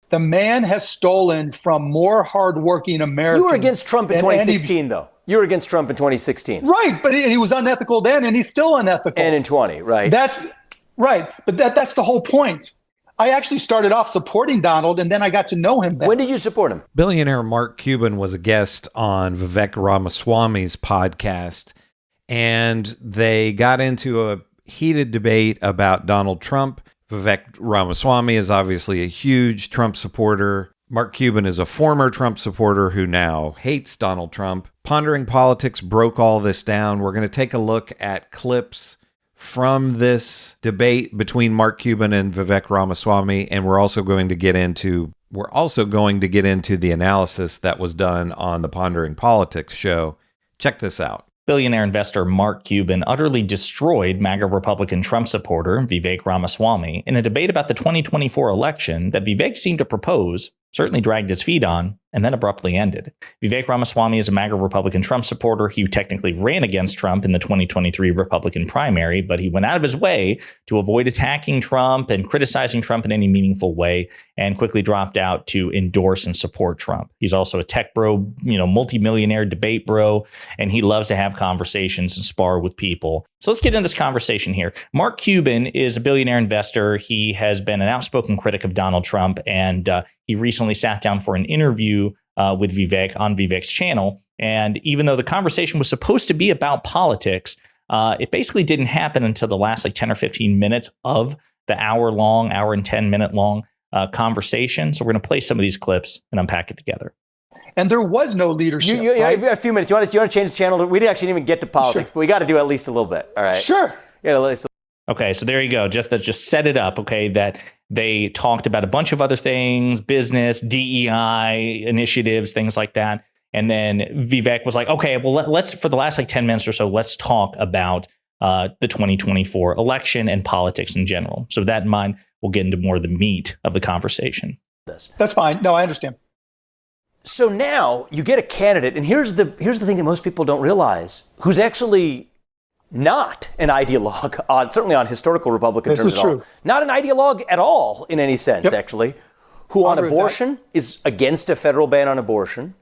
The man has stolen from more hardworking Americans. You were against Trump in 2016, though. You were against Trump in 2016. Right, but he was unethical then, and he's still unethical. And in 20, right? That's right, but that's the whole point. I actually started off supporting Donald, and then I got to know him better. When did you support him? Billionaire Mark Cuban was a guest on Vivek Ramaswamy's podcast, and they got into a heated debate about Donald Trump. Vivek Ramaswamy is obviously a huge Trump supporter. Mark Cuban is a former Trump supporter who now hates Donald Trump. Pondering Politics broke all this down. We're going to take a look at clips from this debate between Mark Cuban and Vivek Ramaswamy, and we're also going to get into the analysis that was done on the Pondering Politics show. Check this out. Billionaire investor Mark Cuban utterly destroyed MAGA Republican Trump supporter Vivek Ramaswamy in a debate about the 2024 election that Vivek seemed to propose, certainly dragged his feet on, and then abruptly ended. Vivek Ramaswamy is a MAGA Republican Trump supporter. He technically ran against Trump in the 2023 Republican primary, but he went out of his way to avoid attacking Trump and criticizing Trump in any meaningful way, and quickly dropped out to endorse and support Trump. He's also a tech bro, multimillionaire debate bro, and he loves to have conversations and spar with people. So let's get into this conversation here. Mark Cuban is a billionaire investor. He has been an outspoken critic of Donald Trump, and he recently sat down for an interview with Vivek on Vivek's channel. And even though the conversation was supposed to be about politics, it basically didn't happen until the last 10 or 15 minutes of the hour and 10 minute long conversation. So we're going to play some of these clips and unpack it together. And there was no leadership. You have a few minutes. You want to change the channel? We didn't actually even get to politics, but we got to do at least a little bit. All right. Sure. Yeah. At least. Okay, so there you go. Just set it up, okay, that they talked about a bunch of other things, business, DEI initiatives, things like that. And then Vivek was like, okay, well, let's, for the last 10 minutes or so, let's talk about the 2024 election and politics in general. So with that in mind, we'll get into more of the meat of the conversation. That's fine. No, I understand. So now you get a candidate, and here's the thing that most people don't realize, who's actually not an ideologue, certainly on historical Republican terms at all. Not an ideologue at all in any sense, actually, who on abortion is against a federal ban on abortion,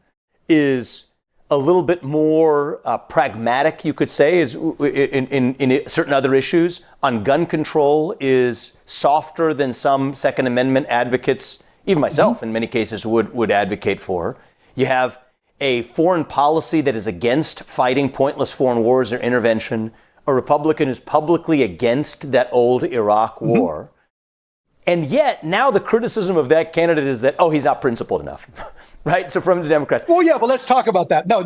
is a little bit more pragmatic, you could say, is in certain other issues. On gun control is softer than some Second Amendment advocates, even myself in many cases, would advocate for. You have a foreign policy that is against fighting pointless foreign wars or intervention, a Republican who's publicly against that old Iraq war. And yet now the criticism of that candidate is that, he's not principled enough, right? So from the Democrats. Well, yeah, but let's talk about that. No.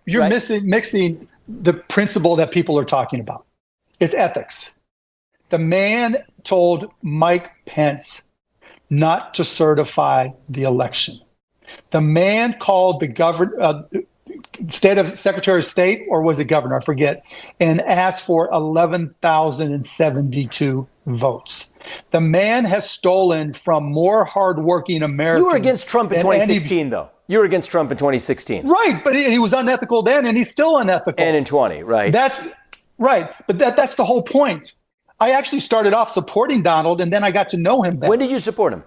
You're mixing the principle that people are talking about. It's ethics. The man told Mike Pence not to certify the election. The man called the Secretary of State, or was it governor? I forget, and asked for 11,072 votes. The man has stolen from more hardworking Americans. You were against Trump in 2016, though. You were against Trump in 2016. Right, but he was unethical then, and he's still unethical. And in 20, right? That's right, but that's the whole point. I actually started off supporting Donald, and then I got to know him better. When did you support him?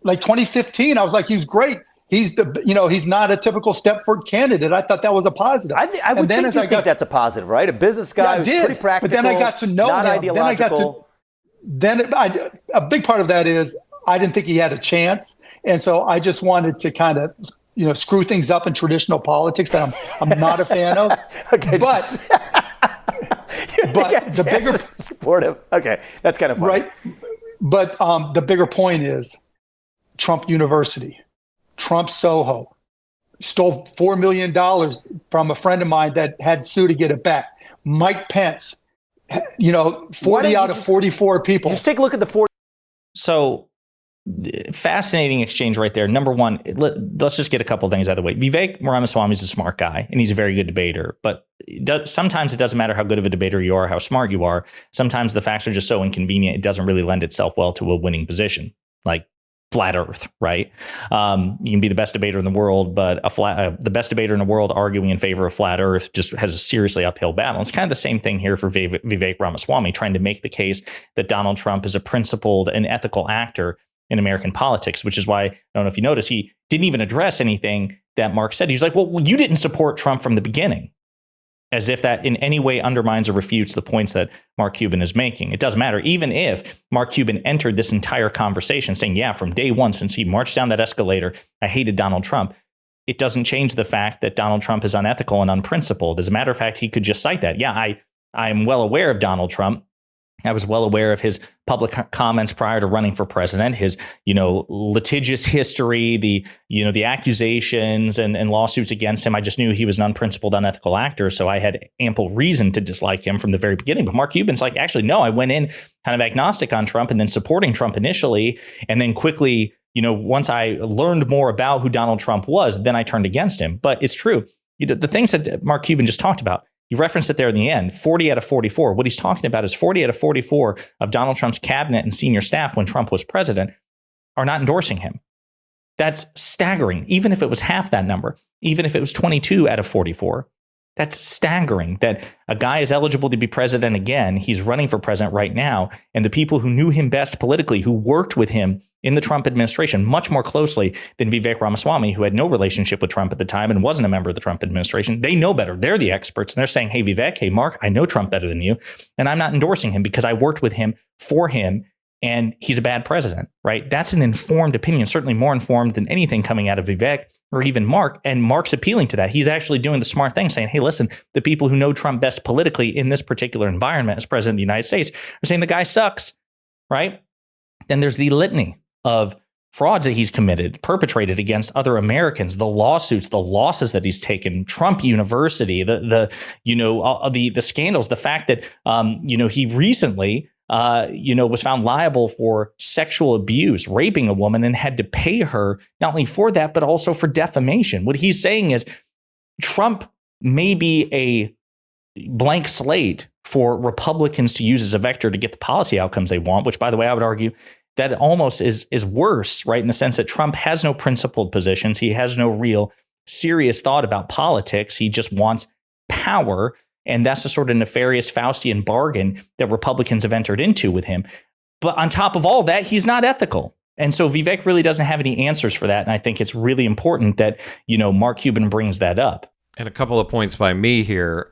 2015. I was like, he's great. He's he's not a typical Stepford candidate. I thought that was a positive. I would think that's a positive, right? A business guy who's pretty practical. But then I got to know not him. Ideological. A big part of that is I didn't think he had a chance, and so I just wanted to kind of screw things up in traditional politics that I'm not a fan of. Okay, but the bigger supportive. Okay, that's kind of funny. Right. But the bigger point is Trump University. Trump Soho stole $4 million from a friend of mine that had sued to get it back. Mike Pence, 40 out of 44 people. Just take a look at the 40. So fascinating exchange right there. Number one, let's just get a couple of things out of the way. Vivek Ramaswamy is a smart guy, and he's a very good debater. But sometimes it doesn't matter how good of a debater you are, how smart you are. Sometimes the facts are just so inconvenient, it doesn't really lend itself well to a winning position. Like flat Earth, right? You can be the best debater in the world, but the best debater in the world arguing in favor of flat Earth just has a seriously uphill battle. It's kind of the same thing here for Vivek Ramaswamy, trying to make the case that Donald Trump is a principled and ethical actor. in American politics, which is why, I don't know if you noticed, he didn't even address anything that Mark said. He's like, well, you didn't support Trump from the beginning, as if that in any way undermines or refutes the points that Mark Cuban is making. It doesn't matter. Even if Mark Cuban entered this entire conversation saying, yeah, from day one, since he marched down that escalator, I hated Donald Trump, it doesn't change the fact that Donald Trump is unethical and unprincipled. As a matter of fact, he could just cite that. Yeah, I'm well aware of Donald Trump. I was well aware of his public comments prior to running for president, his, litigious history, the accusations and lawsuits against him. I just knew he was an unprincipled, unethical actor. So I had ample reason to dislike him from the very beginning. But Mark Cuban's like, actually, no, I went in kind of agnostic on Trump and then supporting Trump initially. And then quickly, once I learned more about who Donald Trump was, then I turned against him. But it's true. The things that Mark Cuban just talked about, you referenced it there in the end, 40 out of 44. What he's talking about is 40 out of 44 of Donald Trump's cabinet and senior staff when Trump was president are not endorsing him. That's staggering. Even if it was half that number, even if it was 22 out of 44, that's staggering that a guy is eligible to be president again. He's running for president right now. And the people who knew him best politically, who worked with him in the Trump administration much more closely than Vivek Ramaswamy, who had no relationship with Trump at the time and wasn't a member of the Trump administration, they know better. They're the experts. And they're saying, hey, Vivek, hey, Mark, I know Trump better than you. And I'm not endorsing him because I worked with him for him. And he's a bad president, right? That's an informed opinion, certainly more informed than anything coming out of Vivek or even Mark. And Mark's appealing to that. He's actually doing the smart thing, saying, hey, listen, the people who know Trump best politically in this particular environment as president of the United States are saying the guy sucks, right? Then there's the litany of frauds that he's perpetrated against other Americans, the lawsuits, the losses that he's taken, Trump University, the scandals, the fact that, he recently, was found liable for sexual abuse, raping a woman, and had to pay her not only for that, but also for defamation. What he's saying is Trump may be a blank slate for Republicans to use as a vector to get the policy outcomes they want, which, by the way, I would argue that almost is worse, right? In the sense that Trump has no principled positions. He has no real serious thought about politics. He just wants power. And that's the sort of nefarious Faustian bargain that Republicans have entered into with him. But on top of all that, he's not ethical. And so Vivek really doesn't have any answers for that. And I think it's really important that, Mark Cuban brings that up. And a couple of points by me here.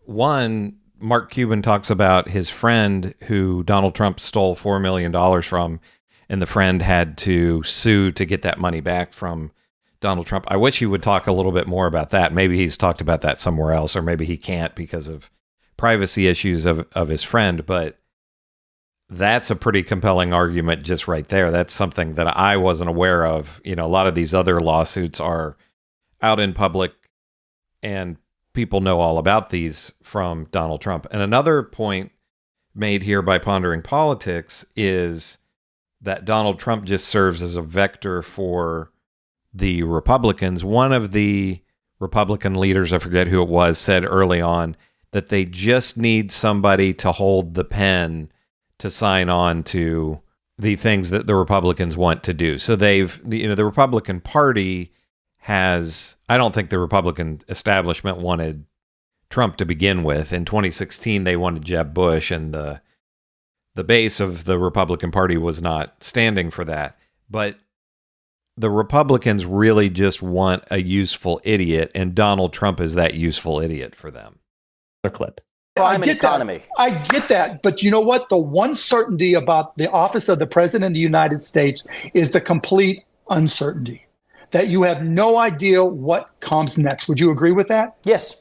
One, Mark Cuban talks about his friend who Donald Trump stole $4 million from, and the friend had to sue to get that money back from Donald Trump. I wish he would talk a little bit more about that. Maybe he's talked about that somewhere else, or maybe he can't because of privacy issues of his friend. But that's a pretty compelling argument just right there. That's something that I wasn't aware of. A lot of these other lawsuits are out in public and people know all about these from Donald Trump. And another point made here by Pondering Politics is that Donald Trump just serves as a vector for the Republicans. One of the Republican leaders, I forget who it was, said early on that they just need somebody to hold the pen to sign on to the things that the Republicans want to do. So the Republican Party has, I don't think the Republican establishment wanted Trump to begin with. In 2016, they wanted Jeb Bush, and the base of the Republican Party was not standing for that. But the Republicans really just want a useful idiot, and Donald Trump is that useful idiot for them. A clip. Crime and economy. I get that. But you know what? The one certainty about the office of the President of the United States is the complete uncertainty, that you have no idea what comes next. Would you agree with that? Yes.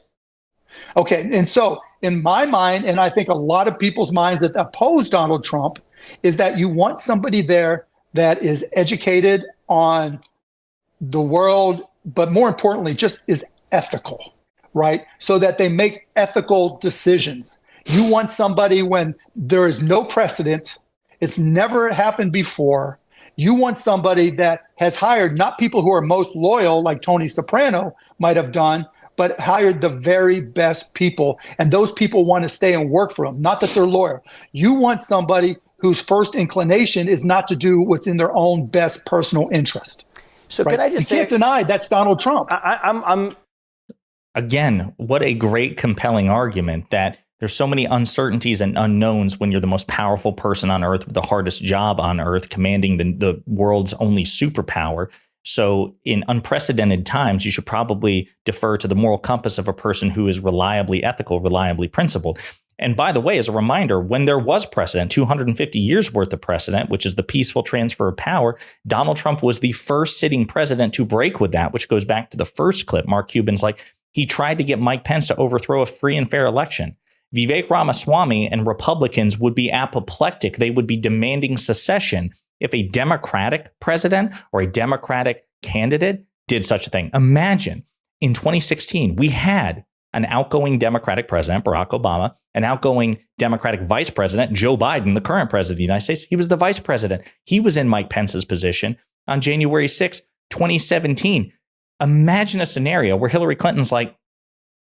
Okay. And so in my mind, and I think a lot of people's minds that oppose Donald Trump, is that you want somebody there that is educated on the world, but more importantly, just is ethical, right? So that they make ethical decisions. You want somebody when there is no precedent, it's never happened before. You want somebody that has hired not people who are most loyal, like Tony Soprano might have done, but hired the very best people. And those people want to stay and work for them, not that they're loyal. You want somebody whose first inclination is not to do what's in their own best personal interest. So right? Can I just say, you can't deny that's Donald Trump. Again, what a great compelling argument that There's so many uncertainties and unknowns when you're the most powerful person on earth with the hardest job on earth, commanding the world's only superpower. So in unprecedented times, you should probably defer to the moral compass of a person who is reliably ethical, reliably principled. And by the way, as a reminder, when there was precedent, 250 years worth of precedent, which is the peaceful transfer of power, Donald Trump was the first sitting president to break with that, which goes back to the first clip. Mark Cuban's like, he tried to get Mike Pence to overthrow a free and fair election. Vivek Ramaswamy and Republicans would be apoplectic. They would be demanding secession if a Democratic president or a Democratic candidate did such a thing. Imagine in 2016, we had an outgoing Democratic president, Barack Obama, an outgoing Democratic vice president, Joe Biden, the current president of the United States. He was the vice president. He was in Mike Pence's position on January 6, 2017. Imagine a scenario where Hillary Clinton's like,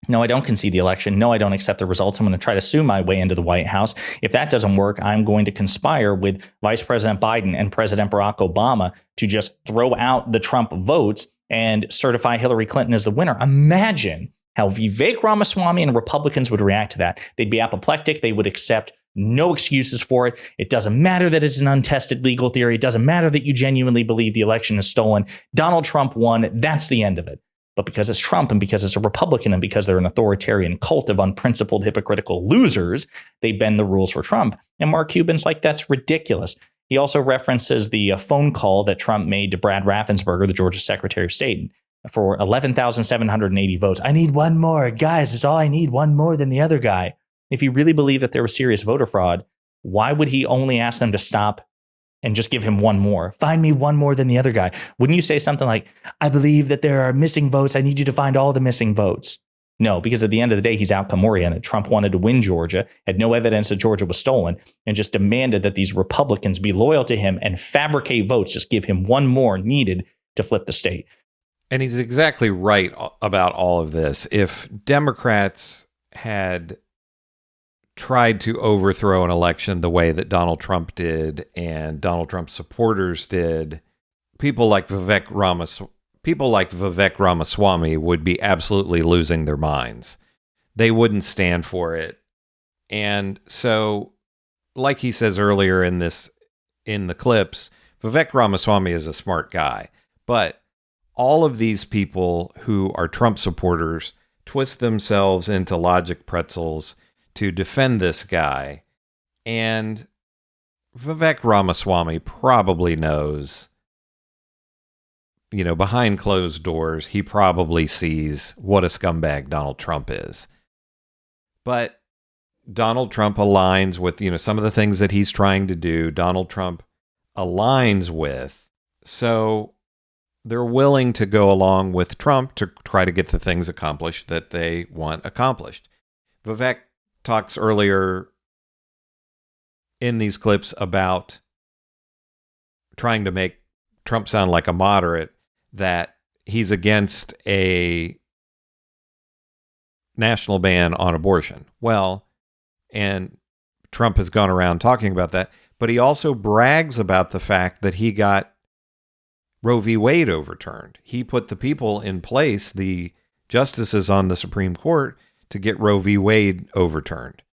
no, I don't concede the election. No, I don't accept the results. I'm going to try to sue my way into the White House. If that doesn't work, I'm going to conspire with Vice President Biden and President Barack Obama to just throw out the Trump votes and certify Hillary Clinton as the winner. Imagine how Vivek Ramaswamy and Republicans would react to that. They'd be apoplectic. They would accept no excuses for it. It doesn't matter that it's an untested legal theory. It doesn't matter that you genuinely believe the election is stolen. Donald Trump won. That's the end of it. But because it's Trump and because it's a Republican and because they're an authoritarian cult of unprincipled, hypocritical losers, they bend the rules for Trump. And Mark Cuban's like, that's ridiculous. He also references the phone call that Trump made to Brad Raffensperger, the Georgia Secretary of State, for 11,780 votes. I need one more. Guys, that's all I need. One more than the other guy. If he really believed that there was serious voter fraud, why would he only ask them to stop and just give him one more? Find me one more than the other guy. Wouldn't you say something like, I believe that there are missing votes. I need you to find all the missing votes. No, because at the end of the day, he's outcome oriented. Trump wanted to win Georgia, had no evidence that Georgia was stolen, and just demanded that these Republicans be loyal to him and fabricate votes, just give him one more needed to flip the state. And he's exactly right about all of this. If Democrats had tried to overthrow an election the way that Donald Trump did and Donald Trump's supporters did, people like Vivek Ramaswamy would be absolutely losing their minds. They wouldn't stand for it. And so, like he says earlier in the clips, Vivek Ramaswamy is a smart guy. But all of these people who are Trump supporters twist themselves into logic pretzels to defend this guy. And Vivek Ramaswamy probably knows, behind closed doors, he probably sees what a scumbag Donald Trump is. But Donald Trump aligns with, some of the things that he's trying to do. Donald Trump aligns with. So they're willing to go along with Trump to try to get the things accomplished that they want accomplished. Vivek talks earlier in these clips about trying to make Trump sound like a moderate, that he's against a national ban on abortion. Well, and Trump has gone around talking about that, but he also brags about the fact that he got Roe v. Wade overturned. He put the people in place, the justices on the Supreme Court, to get Roe v. Wade overturned.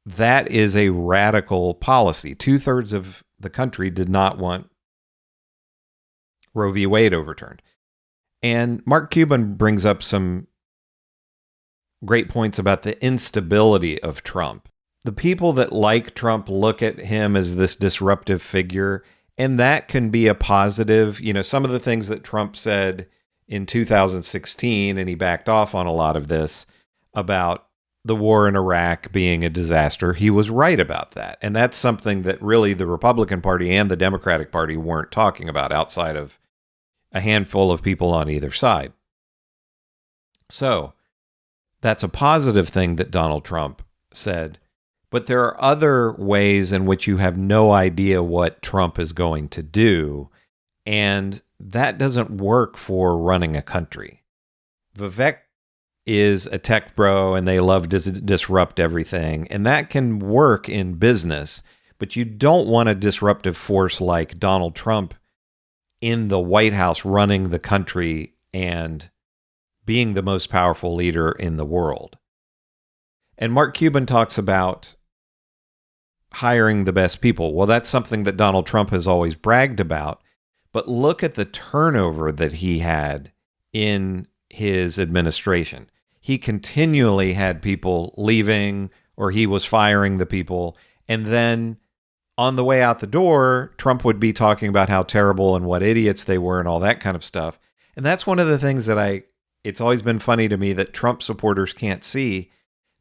That is a radical policy. 2/3 of the country did not want Roe v. Wade overturned. And Mark Cuban brings up some great points about the instability of Trump. The people that like Trump look at him as this disruptive figure, and that can be a positive. Some of the things that Trump said in 2016, and he backed off on a lot of this, about the war in Iraq being a disaster. He was right about that. And that's something that really the Republican Party and the Democratic Party weren't talking about outside of a handful of people on either side. So that's a positive thing that Donald Trump said. But there are other ways in which you have no idea what Trump is going to do. And that doesn't work for running a country. Vivek is a tech bro and they love to disrupt everything. And that can work in business, but you don't want a disruptive force like Donald Trump in the White House running the country and being the most powerful leader in the world. And Mark Cuban talks about hiring the best people. Well, that's something that Donald Trump has always bragged about. But look at the turnover that he had in his administration. He continually had people leaving, or he was firing the people. And then on the way out the door, Trump would be talking about how terrible and what idiots they were and all that kind of stuff. And that's one of the things that it's always been funny to me that Trump supporters can't see.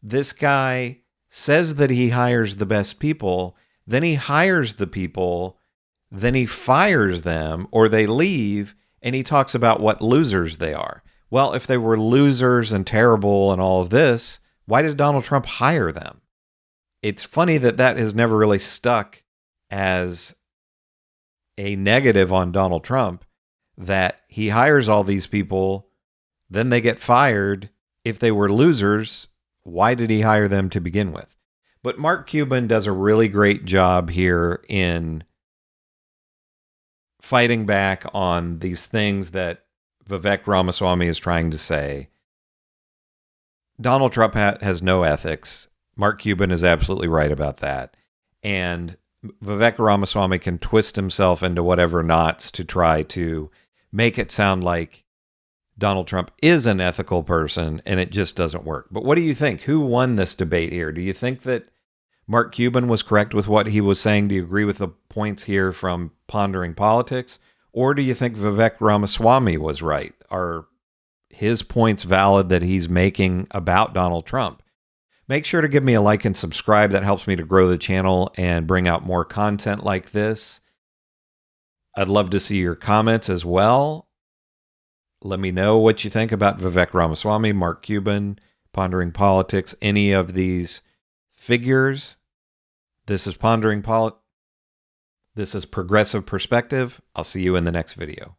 This guy says that he hires the best people, then he hires the people, then he fires them or they leave, and he talks about what losers they are. Well, if they were losers and terrible and all of this, why did Donald Trump hire them? It's funny that has never really stuck as a negative on Donald Trump, that he hires all these people, then they get fired. If they were losers, why did he hire them to begin with? But Mark Cuban does a really great job here in fighting back on these things that Vivek Ramaswamy is trying to say. Donald Trump has no ethics. Mark Cuban is absolutely right about that. And Vivek Ramaswamy can twist himself into whatever knots to try to make it sound like Donald Trump is an ethical person, and it just doesn't work. But what do you think? Who won this debate here? Do you think that Mark Cuban was correct with what he was saying? Do you agree with the points here from Pondering Politics? Or do you think Vivek Ramaswamy was right? Are his points valid that he's making about Donald Trump? Make sure to give me a like and subscribe. That helps me to grow the channel and bring out more content like this. I'd love to see your comments as well. Let me know what you think about Vivek Ramaswamy, Mark Cuban, Pondering Politics, any of these figures. This is Pondering This is Progressive Perspective. I'll see you in the next video.